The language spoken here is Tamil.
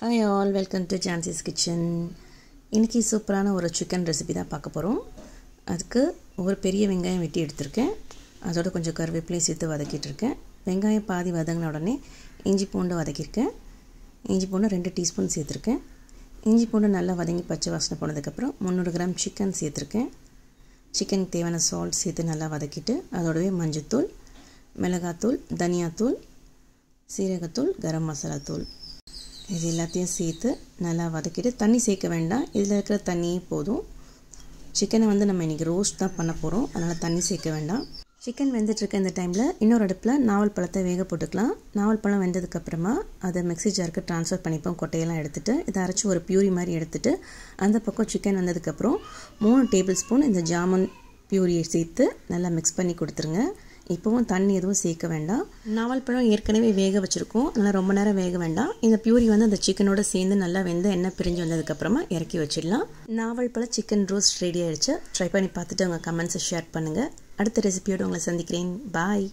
Hi all, welcome to Jansi's Kitchen. இன்னைக்கு சூப்பரான ஒரு சிக்கன் ரெசிபி தான் பார்க்க போறோம். அதுக்கு ஒரு பெரிய வெங்காயம் வெட்டி எடுத்துர்க்கேன். அதோட கொஞ்சம் கறிவேப்பிலையும் சேர்த்து வதக்கிட்டு இருக்கேன். வெங்காயம் பாதி வதங்கின உடனே இஞ்சி பூண்டு வதக்கிருக்கேன். இஞ்சி பூண்டு 2 டீஸ்பூன் சேர்த்திருக்கேன். இஞ்சி பூண்டு நல்லா வதங்கி பச்சை வாசனை போனதுக்கு அப்புறம் 300 கிராம் சிக்கன் சேர்த்திருக்கேன். சிக்கனுக்கு தேவையான சால்ட் சேர்த்து நல்லா வதக்கிட்டு அதோடவே மஞ்சள்தூள், மிளகாய்த்தூள், தனியாத்தூள், சீரகத்தூள், கரம் மசாலா தூள் இது எல்லாத்தையும் சேர்த்து நல்லா வதக்கிட்டு தண்ணி சேர்க்க வேண்டாம். இதில் இருக்கிற தண்ணியே போதும். சிக்கனை நம்ம இன்றைக்கி ரோஸ்ட் தான் பண்ண போகிறோம். அதனால் தண்ணி சேர்க்க வேண்டாம். சிக்கன் வெந்துட்டுருக்க இந்த டைமில் இன்னொரு அடுப்பில் நாவல் பழத்தை வேக போட்டுக்கலாம். நாவல் பழம் வெந்ததுக்கப்புறமா அதை மிக்ஸி ஜாருக்கு ட்ரான்ஸ்ஃபர் பண்ணிப்போம். கொட்டையெல்லாம் எடுத்துகிட்டு இதை அரைச்சி ஒரு பியூரி மாதிரி எடுத்துகிட்டு அந்த பக்கம் சிக்கன் வந்ததுக்கப்புறம் 3 டேபிள் ஸ்பூன் இந்த ஜாமுன் பியூரியை சேர்த்து நல்லா மிக்ஸ் பண்ணி கொடுத்துருங்க. இப்போவும் தண்ணி எதுவும் சேர்க்க வேண்டாம். நாவல் பழம் ஏற்கனவே வேக வச்சுருக்கோம். அதனால் ரொம்ப நேரம் வேக வேண்டாம். இந்த பியூரி அந்த சிக்கனோட சேர்ந்து நல்லா வெந்து எண்ணெய் பிரிஞ்சு வந்ததுக்கப்புறமா இறக்கி வச்சிடலாம். நாவல் பழம் சிக்கன் ரோஸ்ட் ரெடி ஆகிடுச்சு. ட்ரை பண்ணி பார்த்துட்டு உங்கள் கமெண்ட்ஸை ஷேர் பண்ணுங்கள். அடுத்த ரெசிபியோடு உங்களை சந்திக்கிறேன். பாய்.